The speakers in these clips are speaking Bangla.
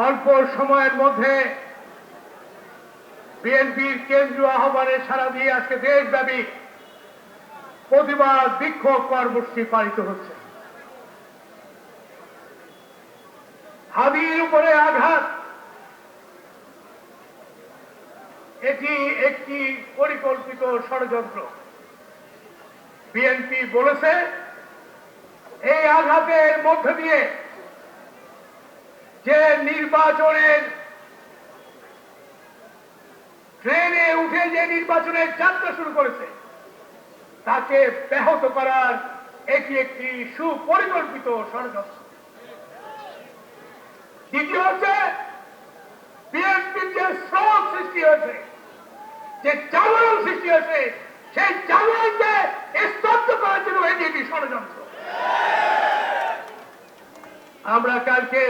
অল্প সময়ের মধ্যে বিএনপির কেন্দ্রীয় আহ্বানে সাড়া দিয়ে আজকে দেশব্যাপী প্রতিবাদ বিক্ষোভ কর্মসূচি পালিত হচ্ছে। হাদির উপরে আঘাত এটি একটি পরিকল্পিত ষড়যন্ত্র। বিএনপি বলেছে এই আঘাতের মধ্য দিয়ে যে নির্বাচনের ট্রেনে উঠে যে নির্বাচনের যাত্রা শুরু করেছে তাকে ব্যাহত করার এটি একটি সুপরিকল্পিত ষড়যন্ত্র। দ্বিতীয় হচ্ছে বিএনপির যে স্রোত সৃষ্টি হয়েছে, যে জাগরণ সৃষ্টি হয়েছে, সেই জাগরণকে স্তব্ধ করার জন্য এটি একটি ষড়যন্ত্র। আমরা কালকে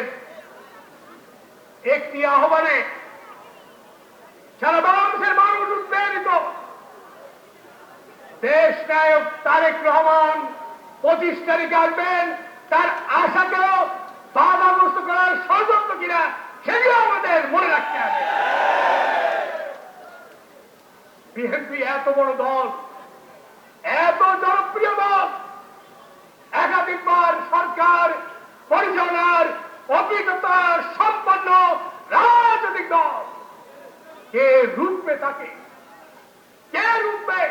একটি আহ্বানে সারা বাংলাদেশের মানুষ উৎপ্রেরিত, দেশ নায়ক তারেক রহমান 25 তারিখে আসবেন, তার আশাকেও বাধাগ্রস্ত করার ষড়যন্ত্র কিনা সেগুলো আমাদের মনে রাখতে হবে। বিএনপি এত বড় দল, এত জনপ্রিয় দল, একাধিকবার সরকার পরিচালনার অভিজ্ঞতা সম্পন্ন রাজনৈতিক দল, কে রুখবে তাকে? কে রুখবে?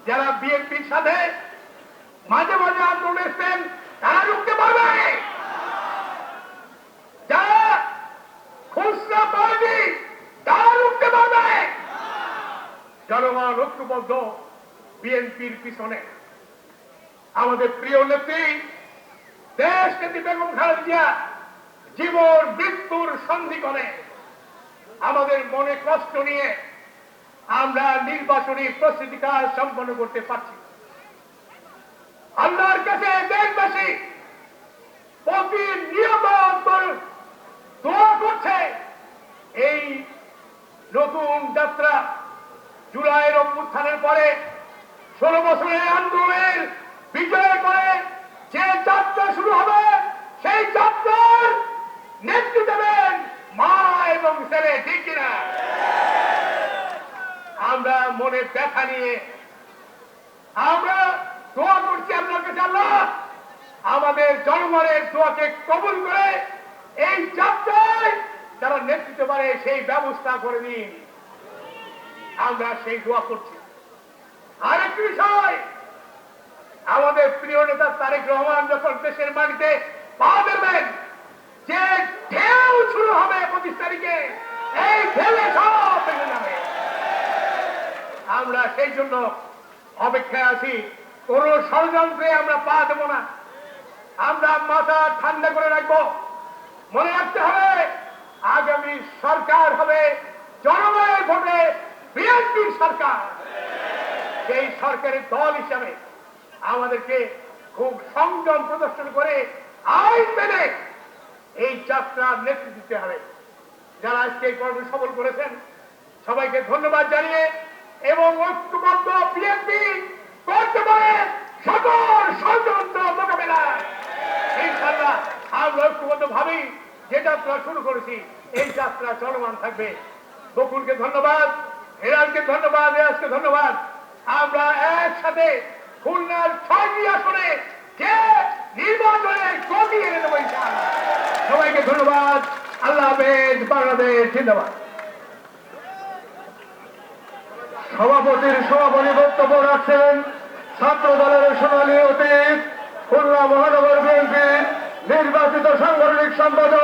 যারা বিএনপির সাথে মাঝে মাঝে আন্দোলন এসছেন তারা রুখতে পারবে? যারা খুচরা পার্টি তারা রুখতে পারবে? জনগণ ঐক্যবদ্ধ বিএনপির পিছনে। আমাদের প্রিয় নেত্রী দেশ নেত্রী বেগম খালেদা জিয়া জীবন মৃত্যুর সন্ধিক্ষণে আমাদের মনে কষ্ট নিয়ে আমরা নির্বাচনী প্রস্তুতি কাজ সম্পন্ন করতে পারছি। আল্লাহর কাছে দেশবাসী প্রতিনিয়ত দোয়া করছে এই নতুন যাত্রা জুলাইয়ের অভ্যুত্থানের পরে 16 বছরের আন্দোলনের বিজয় করে যে যাত্রা শুরু হবে সেই যাত্রার নেতৃত্ব দেবেন মা এবং ছেলে, ঠিক কিনা? আমরা মনে ব্যথা নিয়ে আমরা দোয়া করছি আপনার কাছে, আল্লাহ আমাদের জনগণের দোয়াকে কবুল করে এই যাত্রায় যারা নেতৃত্ব পারে সেই ব্যবস্থা করে দিন। আমরা সেই দোয়া করছি। আরেকটি বিষয়, আমাদের প্রিয় নেতা তারেক রহমান যখন দেশের মাটিতে পা দেবেন, যে ঢেউ শুরু হবে 25 তারিখে, এই ঢেউয়ে সব ভেঙে যাবে। আমরা সেই জন্য অপেক্ষায় আছি। কোন ষড়যন্ত্রে আমরা পা দেব না। আমরা মাথা ঠান্ডা করে রাখবো। মনে রাখতে হবে আগামী সরকার হবে জনগণের ভোটে বিএনপির সরকার। সেই সরকারের দল হিসাবে আমাদেরকে খুব সংযম প্রদর্শন করে আইন মেনে এই যাত্রার নেতৃত্ব দিতে হবে। যারা আজকে এই কর্ম সফল করেছেন সবাইকে ধন্যবাদ জানিয়ে এবং ঐক্যবদ্ধ বিএনপি করতে পারে সকল ষড়যন্ত্র মোকাবেলা। ইনশাআল্লাহ আমরা ঐক্যবদ্ধ ভাবেই যে যাত্রা শুরু করেছি এই যাত্রা চলমান থাকবে। বকুলকে ধন্যবাদ, হেরালকে ধন্যবাদ, এরাজকে ধন্যবাদ। আমরা একসাথে খুলনার 6টি আসনে যে নির্বাচনে গতি এনে দেবো ইনশাআল্লাহ। সবাইকে ধন্যবাদ। আল্লাহ হাফেজ। বাংলাদেশ জিন্দাবাদ। সভাপতির সভাপতি বক্তব্য রাখছেন ছাত্র দলের সোনালী অতীত খুলনা মহানগর বিএনপির নির্বাচিত সাংগঠনিক সম্পাদক